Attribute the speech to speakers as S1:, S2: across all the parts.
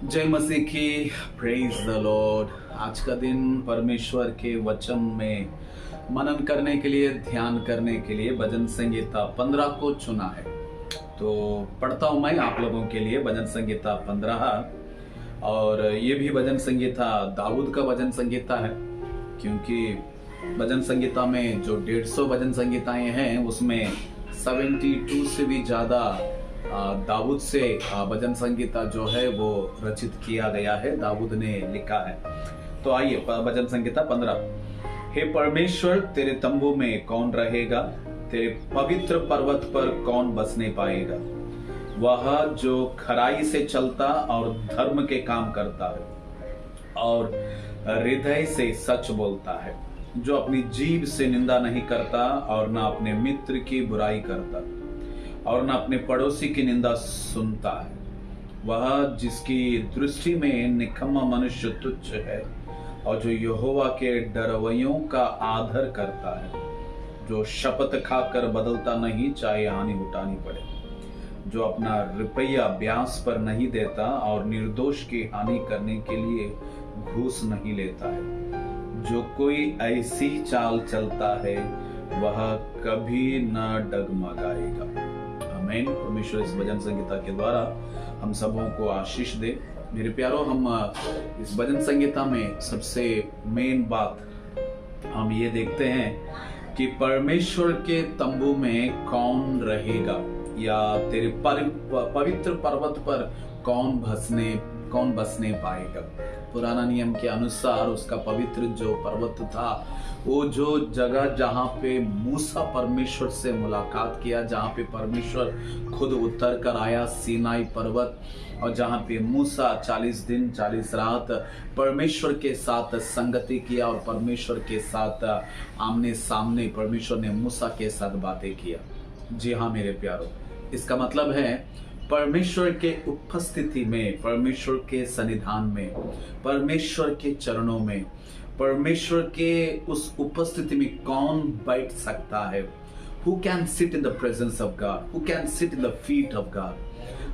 S1: जय मसीह की। Praise the Lord. आज का दिन परमेश्वर के वचन में मनन करने के लिए, ध्यान करने के लिए भजन संगीता 15 को चुना है। तो पढ़ता हूं मैं आप लोगों के लिए भजन संगीता 15। और ये भी भजन संगीता दाऊद का भजन संगीता है, क्योंकि भजन संगीता में जो 150 भजन संगीताएं हैं उसमें 72 से भी ज्यादा दाऊद से भजन संगीता जो है वो रचित किया गया है, दाऊद ने लिखा है। तो आइए भजन संगीता 15। हे परमेश्वर, तेरे तंबू में कौन रहेगा? तेरे पवित्र पर्वत पर कौन बसने पाएगा? वह जो खराई से चलता और धर्म के काम करता है और हृदय से सच बोलता है, जो अपनी जीभ से निंदा नहीं करता और न अपने मित्र की बुराई करता और न अपने पड़ोसी की निंदा सुनता है। वह जिसकी दृष्टि में निकम्मा मनुष्य तुच्छ है और जो यहोवा के डरवैयों का आदर करता है, जो शपथ खाकर बदलता नहीं चाहे हानि उठानी पड़े, जो अपना रुपया ब्याज पर नहीं देता और निर्दोष की हानि करने के लिए घूस नहीं लेता है। जो कोई ऐसी चाल चलता है वह कभी न डगमगाएगा। आमीन। परमेश्वर इस भजन संगीता के द्वारा हम सबों को आशीष दे। मेरे प्यारो, हम इस भजन संगीता में सबसे मेन बात हम ये देखते हैं कि परमेश्वर के तंबू में कौन रहेगा, या तेरे पवित्र पर्वत पर कौन बसने पाएगा। पुराना नियम के अनुसार उसका पवित्र जो पर्वत था, वो जो जगह जहां पे मूसा परमेश्वर से मुलाकात किया, जहां पे परमेश्वर खुद उतर कर आया, सीनाई पर्वत, और जहां पे मूसा 40 दिन 40 रात परमेश्वर के साथ संगति किया और परमेश्वर के साथ आमने सामने परमेश्वर ने मूसा के साथ बातें किया। जी हाँ मेरे प्यारो, इसका मतलब है परमेश्वर के उपस्थिति में, परमेश्वर के सन्निधान में, परमेश्वर के चरणों में, परमेश्वर के उस उपस्थिति में कौन बैठ सकता है? Who can sit in the presence of God? Who can sit in the feet of God?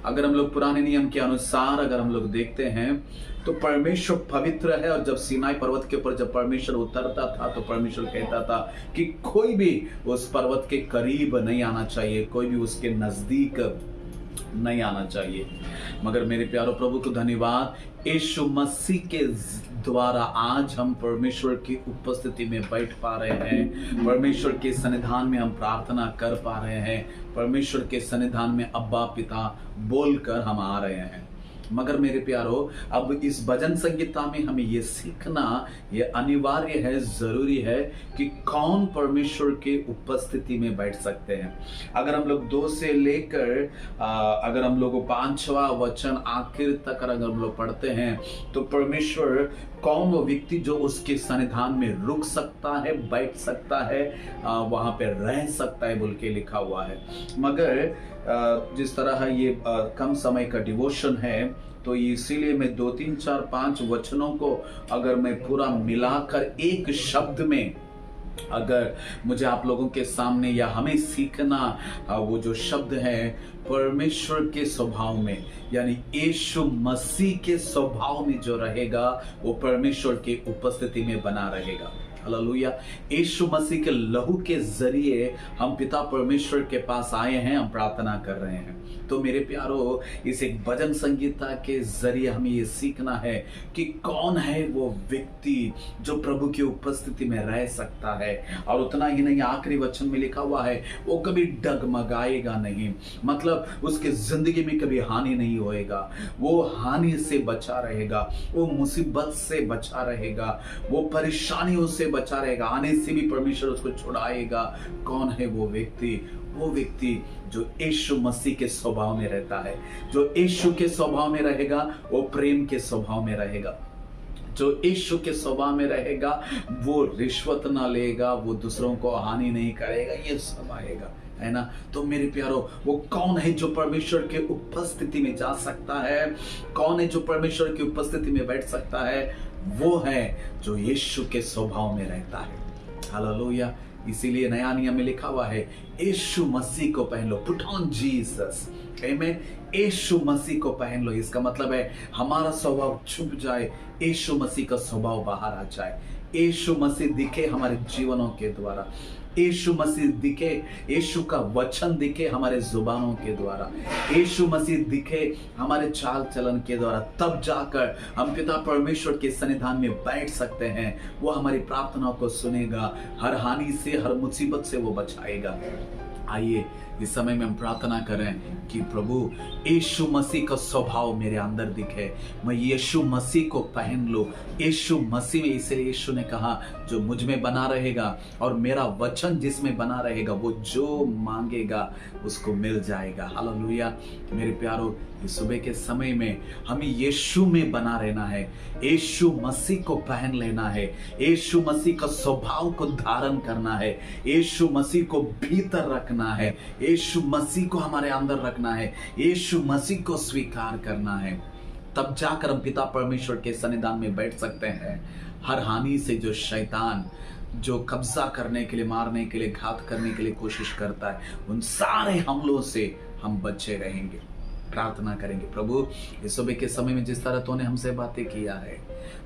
S1: अगर हम लोग पुराने नियम के अनुसार अगर हम लोग देखते हैं तो परमेश्वर पवित्र है, और जब सीनाई पर्वत के ऊपर जब परमेश्वर उतरता था तो परमेश्वर कहता था कि कोई भी उस पर्वत के करीब नहीं आना चाहिए, कोई भी उसके नजदीक नहीं आना चाहिए। मगर मेरे प्यारो प्रभु को धन्यवाद, यीशु मसीह के द्वारा आज हम परमेश्वर की उपस्थिति में बैठ पा रहे हैं, परमेश्वर के सन्निधान में हम प्रार्थना कर पा रहे हैं, परमेश्वर के सन्निधान में अब्बा पिता बोलकर हम आ रहे हैं। मगर मेरे प्यारो, अब इस भजन संगीता में हमें ये सीखना ये अनिवार्य है, जरूरी है कि कौन परमेश्वर के उपस्थिति में बैठ सकते हैं। अगर हम लोग 2 से लेकर अगर हम लोग 5वां वचन आखिर तक अगर हम लोग पढ़ते हैं तो परमेश्वर कौन वो व्यक्ति जो उसके सन्निधान में रुक सकता है, बैठ सकता है, वहां पे रह सकता है बोल के लिखा हुआ है। मगर जिस तरह ये कम समय का डिवोशन है तो इसीलिए मैं 2 3 4 5 वचनों को अगर मैं पूरा मिलाकर एक शब्द में अगर मुझे आप लोगों के सामने या हमें सीखना वो जो शब्द है परमेश्वर के स्वभाव में, यानी यीशु मसीह के स्वभाव में जो रहेगा वो परमेश्वर के उपस्थिति में बना रहेगा। हालेलुया। यीशु मसीह के लहू के जरिए हम पिता परमेश्वर के पास आए हैं, हम प्रार्थना कर रहे हैं। तो मेरे प्यारो, इस एक भजन संगीता के जरिए हमें ये सीखना है कि कौन है वो व्यक्ति जो प्रभु की उपस्थिति में रह सकता है। और उतना ही नहीं, आखिरी वचन में लिखा हुआ है वो कभी डगमगाएगा नहीं, मतलब उसके जिंदगी में कभी हानि नहीं होएगा, वो हानि से बचा रहेगा, वो मुसीबत से बचा रहेगा, वो परेशानियों से बचा रहेगा, आने से भी परमेश्वर उसको छुड़ाएगा। कौन है वो व्यक्ति? वो व्यक्ति जो यीशु मसीह के स्वभाव में रहता है। जो यीशु के स्वभाव में रहेगा वो प्रेम के स्वभाव में रहेगा। जो यीशु के स्वभाव में रहेगा वो रिश्वत ना लेगा, वो दूसरों को हानि नहीं करेगा, ये सब आएगा, है ना। तो मेरे प्यारो, वो कौन है जो परमेश्वर के उपस्थिति में जा सकता है? कौन है जो परमेश्वर की उपस्थिति में बैठ सकता है? वो है जो यीशु के स्वभाव में रहता है। हालेलुया। इसीलिए नया नियम में लिखा हुआ है यीशु मसीह को पहन लो, पुट ऑन जीसस। आमीन। यीशु मसीह को पहन लो, इसका मतलब है हमारा स्वभाव छुप जाए, यीशु मसीह का स्वभाव बाहर आ जाए, यीशु मसीह दिखे हमारे जीवनों के द्वारा, यीशु मसीह दिखे, यीशु का वचन दिखे हमारे जुबानों के द्वारा, यीशु मसीह दिखे हमारे चाल चलन के द्वारा। तब जाकर हम पिता परमेश्वर के सन्निधान में बैठ सकते हैं। वो हमारी प्रार्थनाओं को सुनेगा, हर हानि से, हर मुसीबत से वो बचाएगा। आइए इस समय में हम प्रार्थना करें कि प्रभु यीशु मसीह का स्वभाव मेरे अंदर दिखे, मैं यीशु मसीह को पहन लूं, यीशु मसीह में। इसलिए यीशु ने कहा जो मुझ में बना रहेगा और मेरा वचन जिसमें बना रहेगा, वो जो मांगेगा उसको मिल जाएगा। हालेलुया। मेरे प्यारो, इस सुबह के समय में हमें यीशु में बना रहना है, यीशु मसीह को पहन लेना है, यीशु मसीह का स्वभाव को धारण करना है, यीशु मसीह को भीतर रखना है, यीशु मसीह को हमारे अंदर रखना है, यीशु मसीह को स्वीकार करना है। तब जाकर हम पिता परमेश्वर के सन्निधान में बैठ सकते हैं। हर हानि से जो शैतान जो कब्जा करने के लिए, मारने के लिए, घात करने के लिए कोशिश करता है, उन सारे हमलों से हम बचे रहेंगे। प्रार्थना करेंगे, प्रभु इस सुबह के समय में जिस तरह तूने हमसे बातें किया है,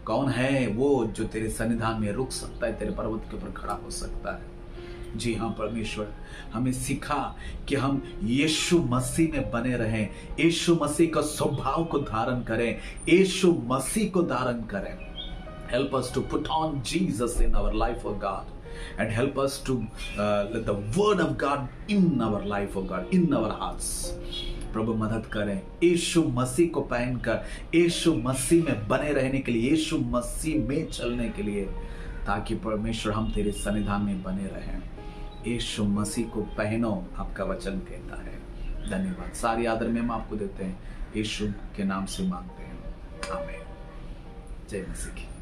S1: कौन है वो जो तेरे सन्निधान में रुक सकता है, तेरे पर्वत के ऊपर खड़ा हो सकता है? जी हाँ परमेश्वर, हमें सिखा कि हम यीशु मसीह में बने रहें, यीशु मसीह का स्वभाव को धारण करें, यीशु मसीह को धारण करें। Help us to put on Jesus in our life, oh God, and help us to let the word of God in our life, oh God, in our hearts. प्रभु मदद करें यीशु मसीह को पहनकर यीशु मसीह में बने रहने के लिए, यीशु मसीह में चलने के लिए, ताकि परमेश्वर हम तेरे सन्निधान में बने रहें। यीशु मसीह को पहनो, आपका वचन कहता है। धन्यवाद। सारी आदर में हम आपको देते हैं, यीशु के नाम से मांगते हैं, आमीन। जय मसीह की।